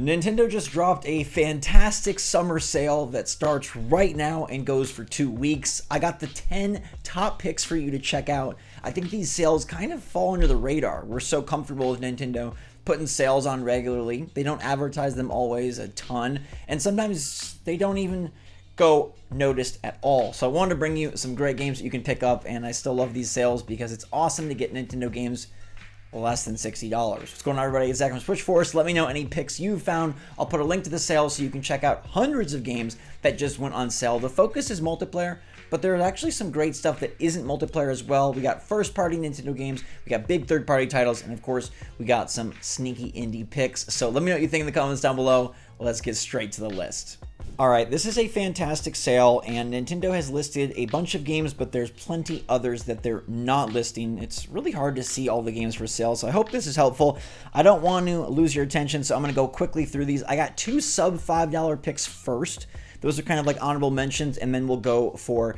Nintendo just dropped a fantastic summer sale that starts right now and goes for 2 weeks. I got the 10 top picks for you to check out. I think these sales kind of fall under the radar. We're so comfortable with Nintendo putting sales on regularly. They don't advertise them always a ton, and sometimes they don't even go noticed at all. So I wanted to bring you some great games that you can pick up, and I still love these sales because it's awesome to get Nintendo games less than $60. What's going on, everybody? It's Zach from SwitchForce. Let me know any picks you've found. I'll put a link to the sale so you can check out hundreds of games that just went on sale. The focus is multiplayer, but there's actually some great stuff that isn't multiplayer as well. We got first-party Nintendo games, we got big third-party titles, and of course, we got some sneaky indie picks. So let me know what you think in the comments down below. Let's get straight to the list. All right, this is a fantastic sale, and Nintendo has listed a bunch of games, but there's plenty others that they're not listing. It's really hard to see all the games for sale, so I hope this is helpful. I don't want to lose your attention, so I'm going to go quickly through these. I got 2 sub $5 picks first. Those are kind of like honorable mentions, and then we'll go for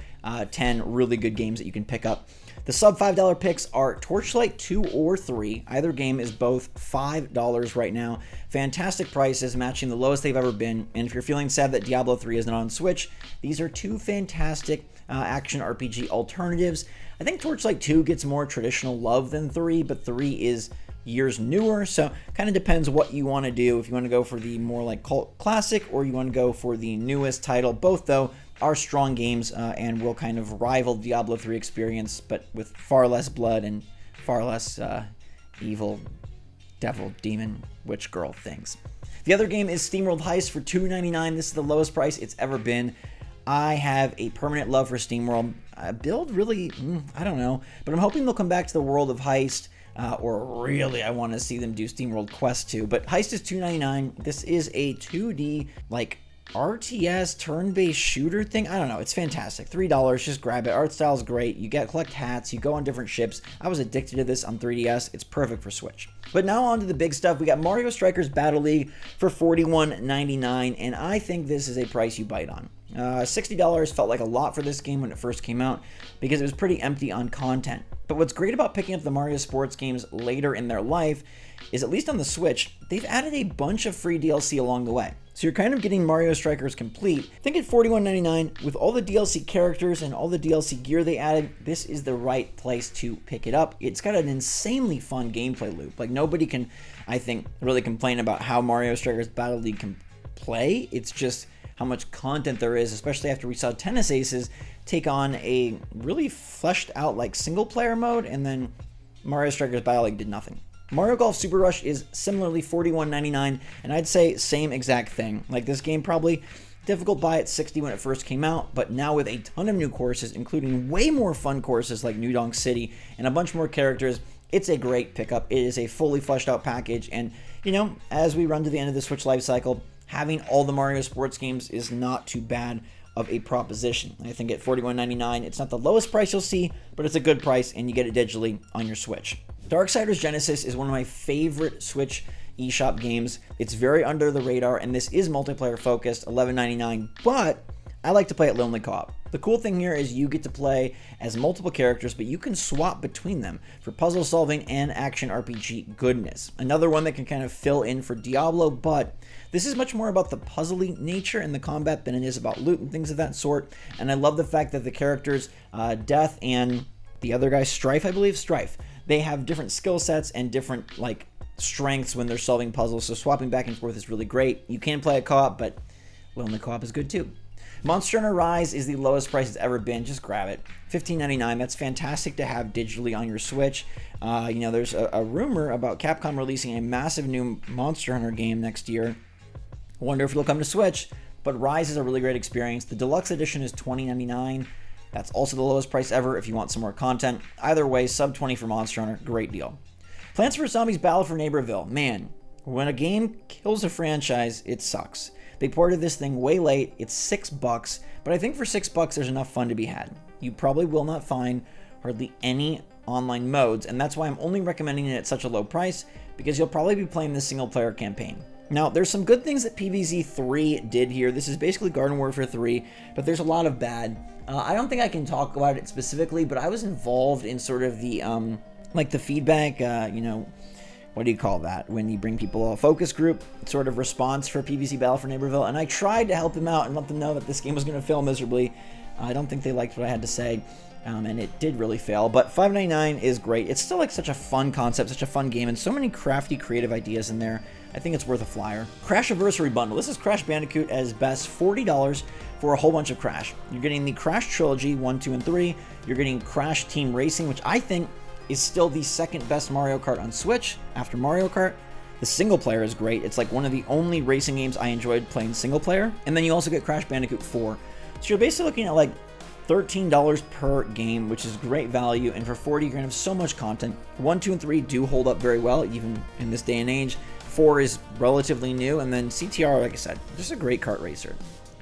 10 really good games that you can pick up. The sub $5 picks are Torchlight 2 or 3. Either game is both $5 right now. Fantastic prices, matching the lowest they've ever been. And if you're feeling sad that Diablo 3 isn't on Switch, these are 2 fantastic action RPG alternatives. I think Torchlight 2 gets more traditional love than 3, but 3 is years newer, so kind of depends what you want to do. If you want to go for the more like cult classic, or you want to go for the newest title. Both, though, are strong games and will kind of rival Diablo 3 experience, but with far less blood and far less evil devil, demon, witch girl things. The other game is SteamWorld Heist for $2.99. This is the lowest price it's ever been. I have a permanent love for SteamWorld. Build really, I don't know, but I'm hoping they'll come back to the world of Heist. Or really, I want to see them do SteamWorld Quest 2. But Heist is $2.99. This is a 2D, like, RTS turn-based shooter thing. I don't know. It's fantastic. $3. Just grab it. Art style is great. You collect hats. You go on different ships. I was addicted to this on 3DS. It's perfect for Switch. But now on to the big stuff. We got Mario Strikers Battle League for $41.99, and I think this is a price you bite on. $60 felt like a lot for this game when it first came out because it was pretty empty on content. But what's great about picking up the Mario sports games later in their life is, at least on the Switch, they've added a bunch of free DLC along the way. So you're kind of getting Mario Strikers complete. I think at $41.99, with all the DLC characters and all the DLC gear they added, this is the right place to pick it up. It's got an insanely fun gameplay loop. Like, nobody can, I think, really complain about how Mario Strikers Battle League can play. It's just how much content there is, especially after we saw Tennis Aces take on a really fleshed out like single player mode, and then Mario Strikers Battle League did nothing. Mario Golf Super Rush is similarly $41.99, and I'd say same exact thing. Like, this game probably difficult buy at $60 when it first came out, but now with a ton of new courses, including way more fun courses like New Donk City and a bunch more characters, it's a great pickup. It is a fully fleshed out package, and you know, as we run to the end of the Switch life cycle, having all the Mario sports games is not too bad of a proposition. I think at $41.99, it's not the lowest price you'll see, but it's a good price, and you get it digitally on your Switch. Darksiders Genesis is one of my favorite Switch eShop games. It's very under the radar, and this is multiplayer focused, $11.99, but I like to play it lonely co-op. The cool thing here is you get to play as multiple characters, but you can swap between them for puzzle solving and action RPG goodness. Another one that can kind of fill in for Diablo, but this is much more about the puzzly nature in the combat than it is about loot and things of that sort. And I love the fact that the characters, Death and the other guy, Strife, I believe, Strife, they have different skill sets and different like strengths when they're solving puzzles, so swapping back and forth is really great. You can play a co-op, but lonely co-op is good too. Monster Hunter Rise is the lowest price it's ever been. Just grab it. $15.99. That's fantastic to have digitally on your Switch. You know, there's a rumor about Capcom releasing a massive new Monster Hunter game next year. I wonder if it'll come to Switch, but Rise is a really great experience. The deluxe edition is $20.99. That's also the lowest price ever if you want some more content. Either way, sub 20 for Monster Hunter, great deal. Plants vs. Zombies Battle for Neighborville. Man, when a game kills a franchise, it sucks. They ported this thing way late. It's $6, but I think for $6 there's enough fun to be had. You probably will not find hardly any online modes, and that's why I'm only recommending it at such a low price, because you'll probably be playing the single player campaign. Now, there's some good things that PvZ 3 did here. This is basically Garden Warfare 3, but there's a lot of bad. I don't think I can talk about it specifically, but I was involved in sort of the, like the feedback, you know, what do you call that? When you bring people a focus group sort of response for PvC Battle for Neighborville, and I tried to help them out and let them know that this game was going to fail miserably. I don't think they liked what I had to say, and it did really fail, but $5.99 is great. It's still like such a fun concept, such a fun game, and so many crafty, creative ideas in there. I think it's worth a flyer. Crash Aversary Bundle. This is Crash Bandicoot at his best, $40 for a whole bunch of Crash. You're getting the Crash Trilogy 1, 2, and 3. You're getting Crash Team Racing, which I think is still the second best Mario Kart on Switch after Mario Kart. The single player is great. It's like one of the only racing games I enjoyed playing single player. And then you also get Crash Bandicoot 4. So you're basically looking at like $13 per game, which is great value. And for 40, you're gonna have so much content. 1, 2, and 3 do hold up very well, even in this day and age. 4 is relatively new. And then CTR, like I said, just a great kart racer.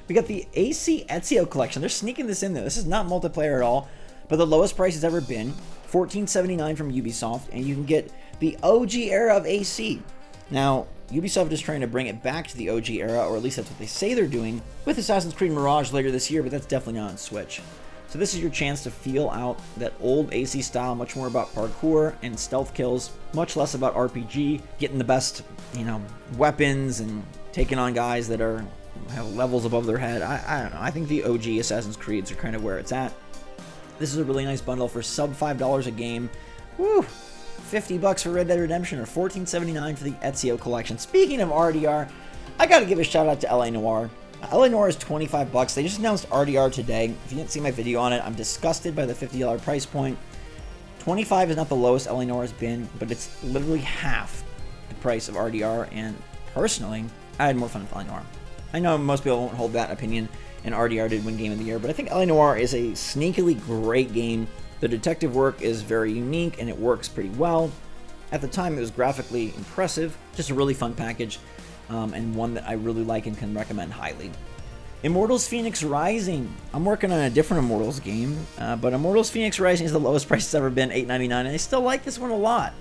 We got the AC Ezio Collection. They're sneaking this in there. This is not multiplayer at all, but the lowest price it's ever been. $14.79 from Ubisoft, and you can get the OG era of AC. Now, Ubisoft is trying to bring it back to the OG era, or at least that's what they say they're doing, with Assassin's Creed Mirage later this year, but that's definitely not on Switch. So this is your chance to feel out that old AC style, much more about parkour and stealth kills, much less about RPG, getting the best, weapons and taking on guys that have levels above their head. I don't know. I think the OG Assassin's Creeds are kind of where it's at. This is a really nice bundle for sub $5 a game. Woo! $50 for Red Dead Redemption or $14.79 for the Ezio Collection. Speaking of RDR, I gotta give a shout out to LA Noire. LA Noire is $25. They just announced RDR today. If you didn't see my video on it, I'm disgusted by the $50 price point. $25 is not the lowest LA Noire has been, but it's literally half the price of RDR, and personally, I had more fun with LA Noire. I know most people won't hold that opinion, and RDR did win Game of the Year, but I think LA Noire is a sneakily great game. The detective work is very unique, and it works pretty well. At the time, it was graphically impressive. Just a really fun package, and one that I really like and can recommend highly. Immortals Phoenix Rising. I'm working on a different Immortals game, but Immortals Phoenix Rising is the lowest price it's ever been, $8.99, and I still like this one a lot.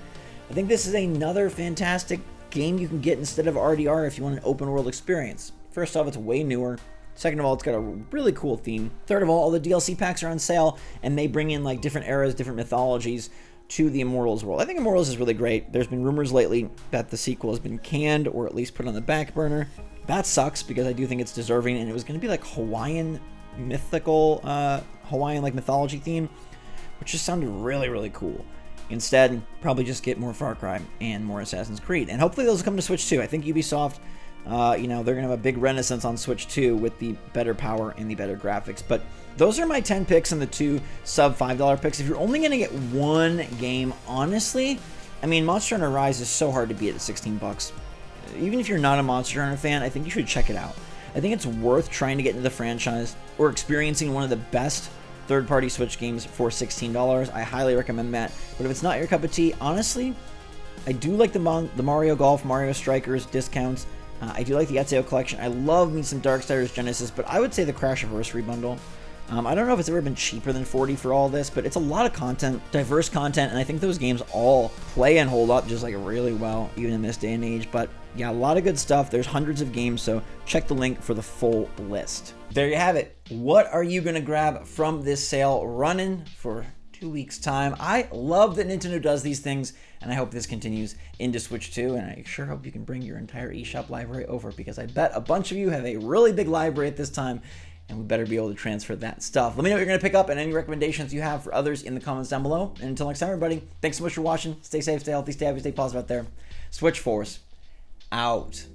I think this is another fantastic game you can get instead of RDR if you want an open world experience. First off, it's way newer. Second of all, it's got a really cool theme. Third of all the DLC packs are on sale, and they bring in like different eras, different mythologies to the Immortals world. I think Immortals is really great. There's been rumors lately that the sequel has been canned or at least put on the back burner. That sucks because I do think it's deserving, and it was going to be like Hawaiian mythical, Hawaiian like mythology theme, which just sounded really, really cool. Instead, probably just get more Far Cry and more Assassin's Creed, and hopefully those will come to Switch too. I think Ubisoft, they're going to have a big renaissance on Switch 2 with the better power and the better graphics. But those are my 10 picks and the 2 sub $5 picks. If you're only going to get one game, honestly, I mean, Monster Hunter Rise is so hard to beat at $16. Even if you're not a Monster Hunter fan, I think you should check it out. I think it's worth trying to get into the franchise or experiencing one of the best third-party Switch games for $16. I highly recommend that. But if it's not your cup of tea, honestly, I do like the Mario Golf, Mario Strikers discounts. I do like the Ezio Collection. I love me some Darksiders Genesis, but I would say the Crash Aversary bundle. I don't know if it's ever been cheaper than $40 for all this, but it's a lot of content, diverse content, and I think those games all play and hold up just like really well, even in this day and age. But yeah, a lot of good stuff. There's hundreds of games, so check the link for the full list. There you have it. What are you going to grab from this sale running for 2 weeks' time? I love that Nintendo does these things, and I hope this continues into Switch 2, and I sure hope you can bring your entire eShop library over, because I bet a bunch of you have a really big library at this time, and we better be able to transfer that stuff. Let me know what you're going to pick up and any recommendations you have for others in the comments down below. And until next time, everybody, thanks so much for watching. Stay safe, stay healthy, stay happy, stay positive out there. SwitchForce, out.